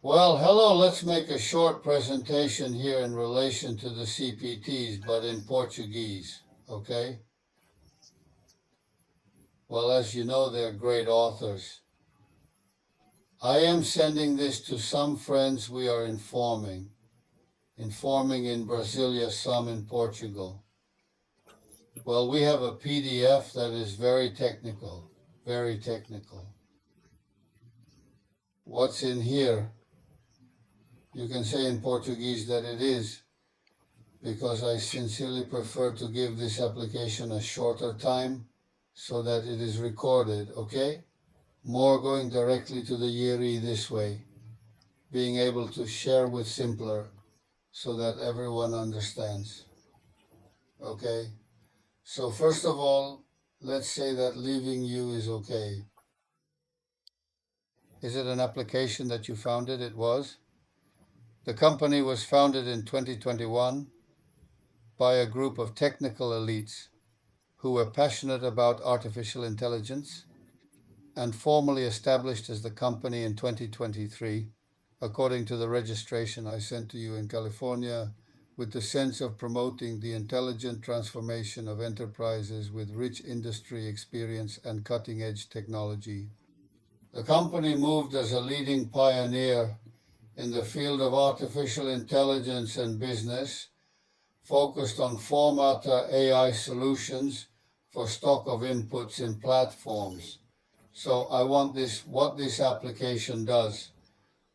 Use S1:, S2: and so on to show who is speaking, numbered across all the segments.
S1: Well, hello, let's make a short presentation here in relation to the CPTs, but in Portuguese, okay? Well, as you know, they're great authors. I am sending this to some friends we are informing in Brasilia, some in Portugal. Well, we have a PDF that is very technical, very technical. What's in here? You can say in Portuguese that it is, because I sincerely prefer to give this application a shorter time so that it is recorded, okay? More going directly to the Yeri this way, being able to share with simpler so that everyone understands, okay? So first of all, let's say that leaving you is okay. Is it an application that you founded? It was. The company was founded in 2021 by a group of technical elites who were passionate about artificial intelligence and formally established as the company in 2023, according to the registration I sent to you in California, with the sense of promoting the intelligent transformation of enterprises with rich industry experience and cutting-edge technology. The company moved as a leading pioneer in the field of artificial intelligence and business, focused on formata AI solutions for stock of inputs in platforms. So I want what this application does.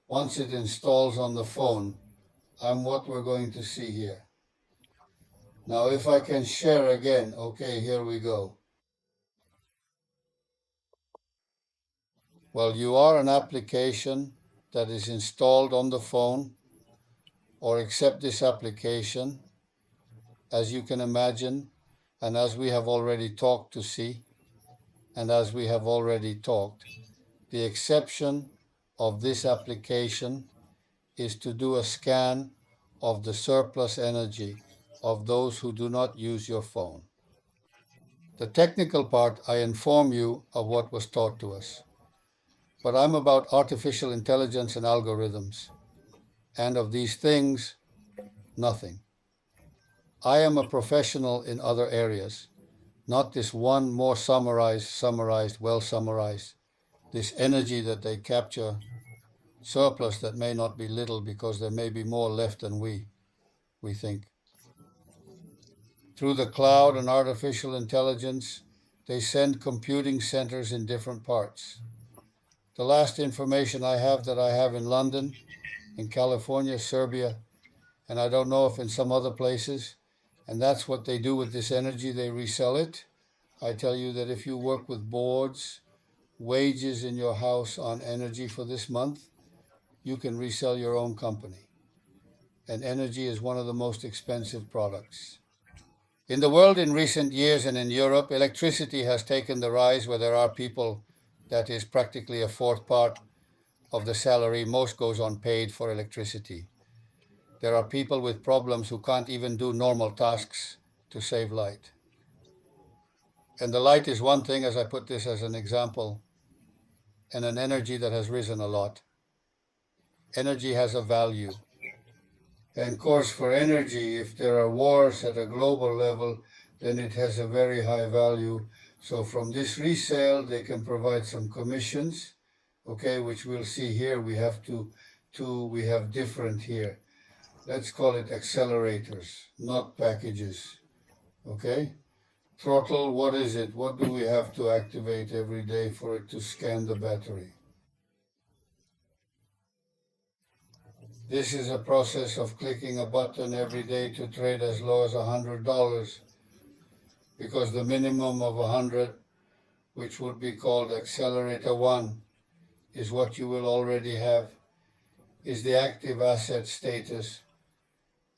S1: Once it installs on the phone, I'm what we're going to see here. Now, if I can share again, okay, here we go. Well, you are an application that is installed on the phone, or accept this application, as you can imagine, and as we have already talked to see, and as we have already talked, the exception of this application is to do a scan of the surplus energy of those who do not use your phone. The technical part, I inform you of what was taught to us. But I'm about artificial intelligence and algorithms. And of these things, nothing. I am a professional in other areas, not this one more summarized, well summarized, this energy that they capture, surplus that may not be little because there may be more left than we think. Through the cloud and artificial intelligence, they send computing centers in different parts. The last information I have in London, in California, Serbia, and I don't know if in some other places, and that's what they do with this energy, they resell it. I tell you that if you work with boards, wages in your house on energy for this month, you can resell your own company. And energy is one of the most expensive products. In the world in recent years and in Europe, electricity has taken the rise where there are people that is practically a fourth part of the salary. Most goes unpaid for electricity. There are people with problems who can't even do normal tasks to save light. And the light is one thing, as I put this as an example, and an energy that has risen a lot. Energy has a value. And of course, for energy, if there are wars at a global level, then it has a very high value. So from this resale, they can provide some commissions, okay, which we'll see here. We have we have different here. Let's call it accelerators, not packages, okay? Throttle, what is it? What do we have to activate every day for it to scan the battery? This is a process of clicking a button every day to trade as low as $100, because the minimum of 100, which would be called accelerator 1, is what you will already have, is the active asset status,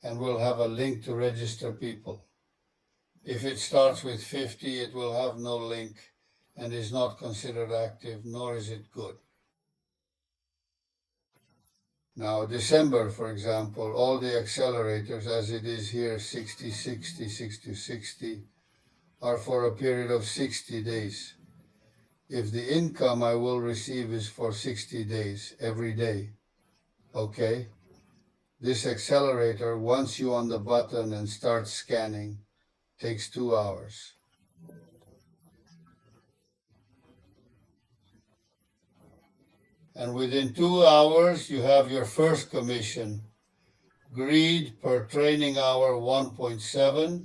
S1: and will have a link to register people. If it starts with 50, it will have no link and is not considered active, nor is it good. Now, December, for example, all the accelerators, as it is here, 60, 60, 60, 60, are for a period of 60 days. If the income I will receive is for 60 days, every day, Okay? This accelerator, once you on the button and start scanning, takes 2 hours. And within 2 hours, you have your first commission. Greed per training hour 1.7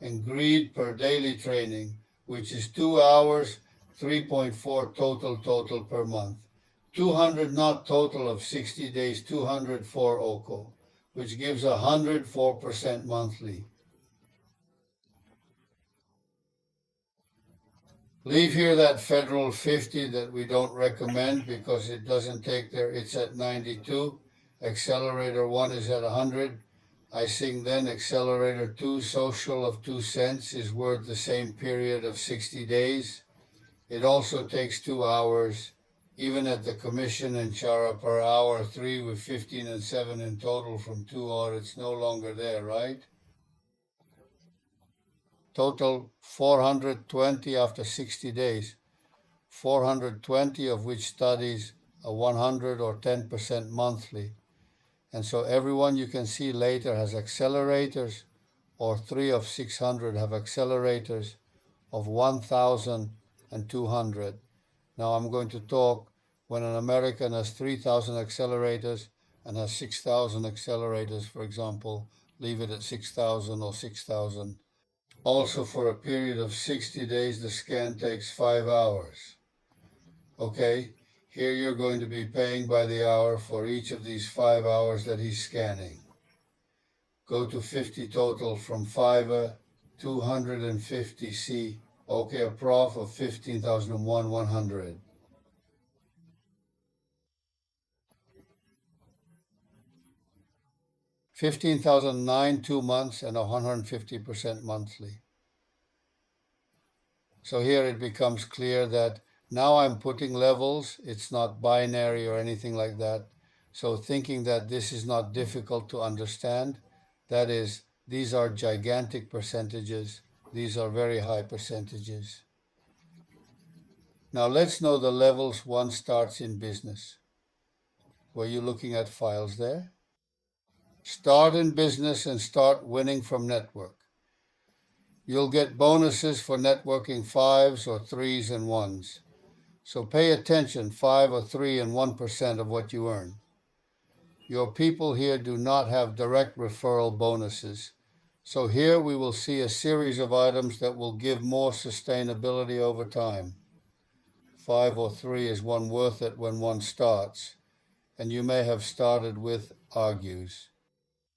S1: and greed per daily training, which is 2 hours, 3.4 total per month. 200 not total of 60 days, 204 OCO, which gives 104% monthly. Leave here that federal 50 that we don't recommend because it doesn't take there, it's at 92. Accelerator 1 is at 100. I think then accelerator 2, social of 2 cents, is worth the same period of 60 days. It also takes 2 hours. Even at the commission and chara per hour 3 with 15 and 7 in total from 2 hours, it's no longer there, right? Total 420 after 60 days. 420 of which studies a 100 or 10% monthly. And so everyone you can see later has accelerators, or 3 of 600 have accelerators of 1,200. Now I'm going to talk when an American has 3,000 accelerators and has 6,000 accelerators, for example, leave it at 6,000 or 6,000. Also, for a period of 60 days, the scan takes 5 hours. Okay, here you're going to be paying by the hour for each of these 5 hours that he's scanning. Go to 50 total from Fiverr, 250C. Okay, a prof of 15,100. 15,009 2 months and 150% monthly. So here it becomes clear that now I'm putting levels. It's not binary or anything like that. So thinking that this is not difficult to understand, that is, these are gigantic percentages. These are very high percentages. Now let's know the levels one starts in business. Were you looking at files there? Start in business and start winning from network. You'll get bonuses for networking 5s or 3s and 1s. So pay attention, 5 or 3 and 1% of what you earn. Your people here do not have direct referral bonuses. So here we will see a series of items that will give more sustainability over time. 5 or 3 is one worth it when one starts. And you may have started with argues,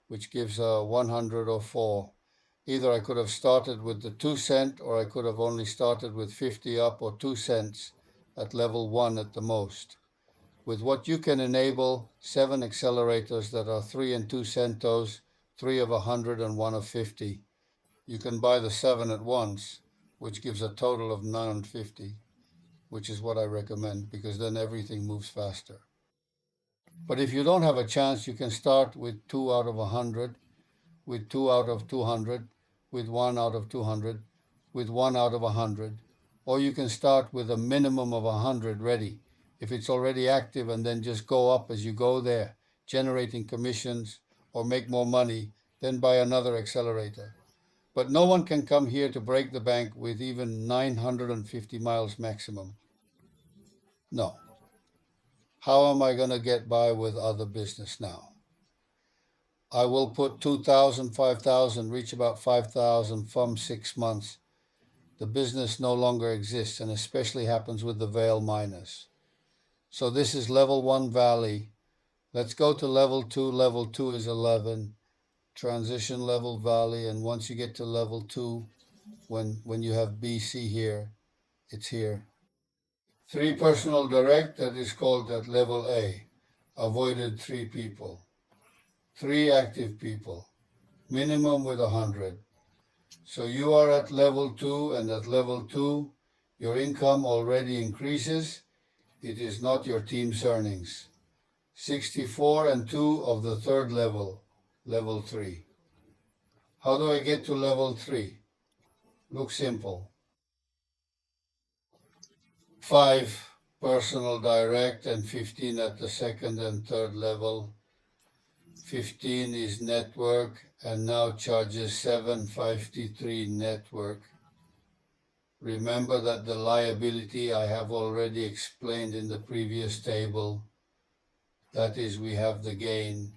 S1: which gives a 100 or 4. Either I could have started with the 2 cent or I could have only started with 50 up or 2 cents at level 1 at the most. With what you can enable, 7 accelerators that are 3 and 2 centos, 3 of 100 and 1 of 50. You can buy the 7 at once, which gives a total of 950, which is what I recommend because then everything moves faster. But if you don't have a chance, you can start with 2 out of 100, with 2 out of 200, with 1 out of 200, with 1 out of 100, or you can start with a minimum of 100 ready. If it's already active and then just go up as you go there, generating commissions or make more money, then buy another accelerator. But no one can come here to break the bank with even 950 miles maximum. No. How am I going to get by with other business now? I will put 2,000, 5,000, reach about 5,000 from 6 months. The business no longer exists, and especially happens with the Veil miners. So this is level 1 valley. Let's go to level 2. Level 2 is 11. Transition level valley, and once you get to level 2, when you have BC here, it's here. 3 personal direct, that is called at level A. Avoided 3 people. 3 active people. Minimum with 100. So you are at level 2, and at level 2, your income already increases. It is not your team's earnings. 64 and 2 of the 3rd level, level 3. How do I get to level 3? Looks simple. 5 personal direct and 15 at the 2nd and 3rd level. 15 is network, and now charges 753 network. Remember that the liability I have already explained in the previous table. That is, we have the gain.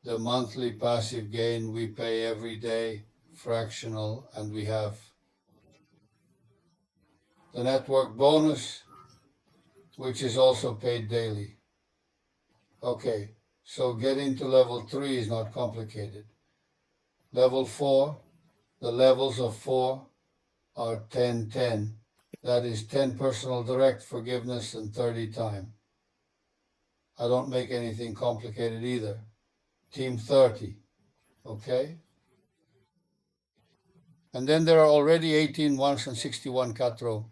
S1: The monthly passive gain we pay every day, fractional, and we have the network bonus, which is also paid daily. Okay, so getting to level 3 is not complicated. Level 4, the levels of 4 are 10-10. That is 10 personal direct forgiveness and 30 time. I don't make anything complicated either. Team 30, okay? And then there are already 18 ones and 61 Catro.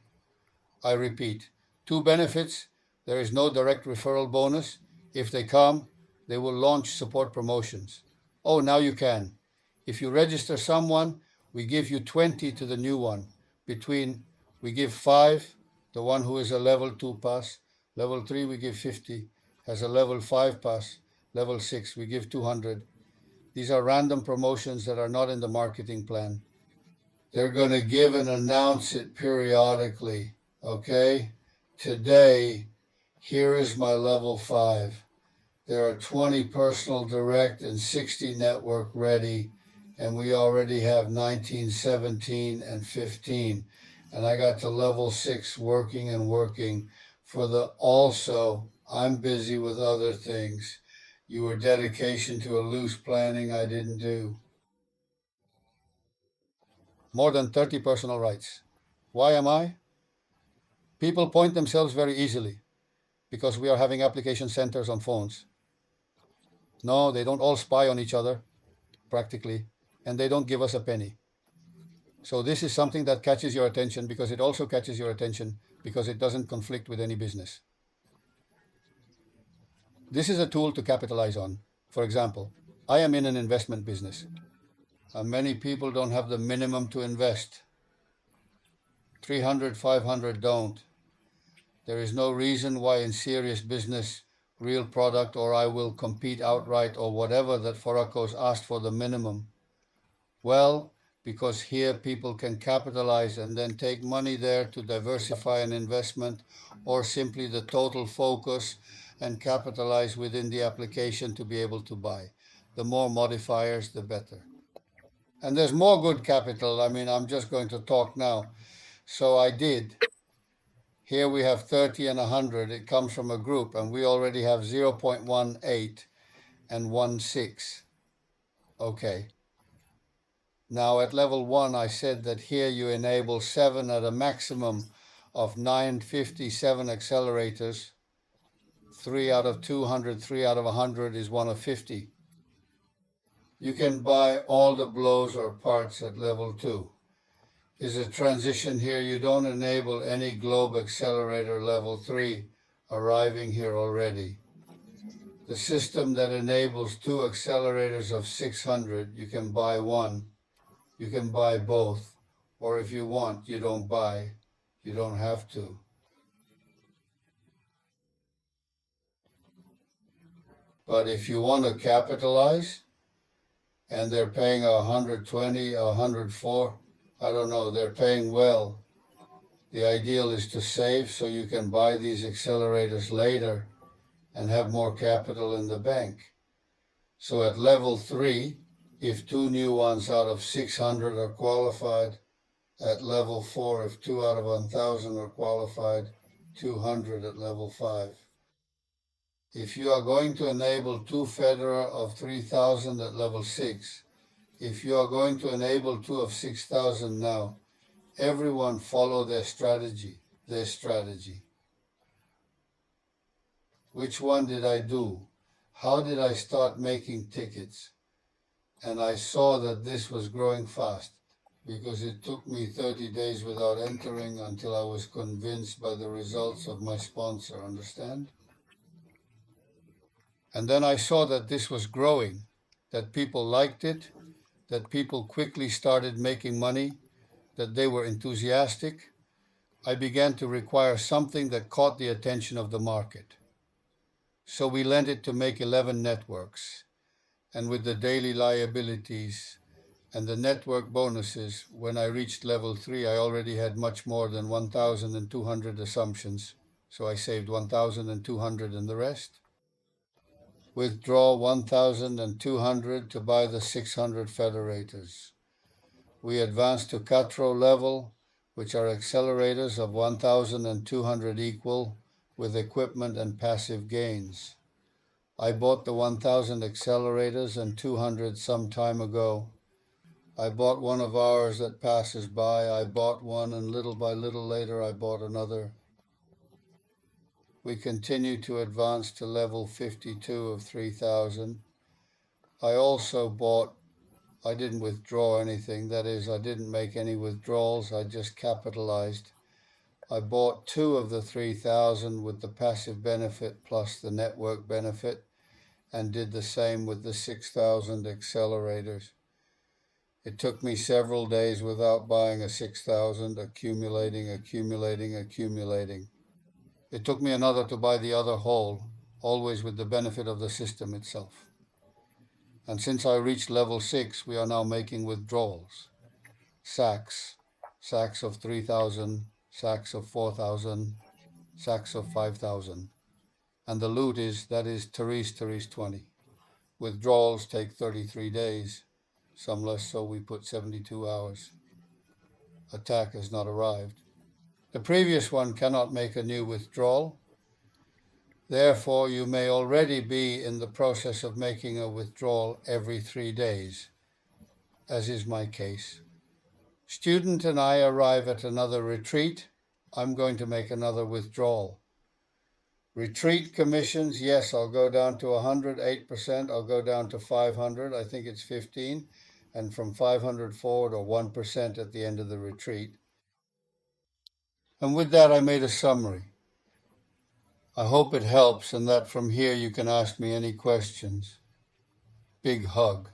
S1: I repeat, 2 benefits. There is no direct referral bonus. If they come, they will launch support promotions. Oh, now you can. If you register someone, we give you 20 to the new one. We give 5, the one who is a level 2 pass. Level 3, we give 50, has a level 5 pass. Level 6, we give 200. These are random promotions that are not in the marketing plan. They're going to give and announce it periodically, okay? Today, here is my level 5. There are 20 personal direct and 60 network ready, and we already have 19, 17, and 15. And I got to level 6 working and working for the also, I'm busy with other things. Your dedication to a loose planning I didn't do. More than 30 personal rights. Why am I? People point themselves very easily because we are having application centers on phones. No, they don't all spy on each other, practically, and they don't give us a penny. So this is something that catches your attention because it also catches your attention because it doesn't conflict with any business. This is a tool to capitalize on. For example, I am in an investment business. Many people don't have the minimum to invest. 300, 500 don't. There is no reason why in serious business, real product, or I will compete outright or whatever that Foracos asked for the minimum. Well, because here people can capitalize and then take money there to diversify an investment or simply the total focus and capitalize within the application to be able to buy. The more modifiers, the better. And there's more good capital. I mean, I'm just going to talk now. So I did. Here we have 30 and 100. It comes from a group, and we already have 0.18 and 16. Okay. Now at level 1, I said that here you enable 7 at a maximum of 957 accelerators. 3 out of 200, 3 out of 100 is 1 of 50. You can buy all the blows or parts at level 2. Is a transition here. You don't enable any globe accelerator level 3 arriving here already. The system that enables 2 accelerators of 600, you can buy one. You can buy both. Or if you want, you don't buy. You don't have to. But if you want to capitalize, and they're paying 120, 104, I don't know, they're paying well. The ideal is to save so you can buy these accelerators later and have more capital in the bank. So at level 3, if 2 new ones out of 600 are qualified, at level 4, if 2 out of 1,000 are qualified, 200 at level 5. If you are going to enable 2 Federer of 3,000 at level 6, if you are going to enable 2 of 6,000 now, everyone follow their strategy. Which one did I do? How did I start making tickets? And I saw that this was growing fast because it took me 30 days without entering until I was convinced by the results of my sponsor, understand? And then I saw that this was growing, that people liked it, that people quickly started making money, that they were enthusiastic. I began to require something that caught the attention of the market. So we lent it to make 11 networks. and with the daily liabilities and the network bonuses, when I reached level 3, I already had much more than 1,200 assumptions. So I saved 1,200 and the rest. Withdraw 1,200 to buy the 600 federators. We advance to Quattro level, which are accelerators of 1,200 equal with equipment and passive gains. I bought the 1,000 accelerators and 200 some time ago. I bought one of ours that passes by. I bought one, and little by little later I bought another. We continue to advance to level 52 of 3,000. I also bought, I didn't withdraw anything. That is, I didn't make any withdrawals. I just capitalized. I bought 2 of the 3,000 with the passive benefit plus the network benefit, and did the same with the 6,000 accelerators. It took me several days without buying a 6,000, accumulating. It took me another to buy the other whole, always with the benefit of the system itself. And since I reached level 6, we are now making withdrawals. Sacks of 3,000, sacks of 4,000, sacks of 5,000. And the loot is, that is Therese 20. Withdrawals take 33 days, some less so we put 72 hours. Attack has not arrived. The previous one cannot make a new withdrawal. Therefore, you may already be in the process of making a withdrawal every 3 days, as is my case. Student and I arrive at another retreat. I'm going to make another withdrawal. Retreat commissions, yes, I'll go down to 108%. I'll go down to 500. I think it's 15. And from 500 forward, or 1% at the end of the retreat. And with that, I made a summary. I hope it helps and that from here you can ask me any questions. Big hug.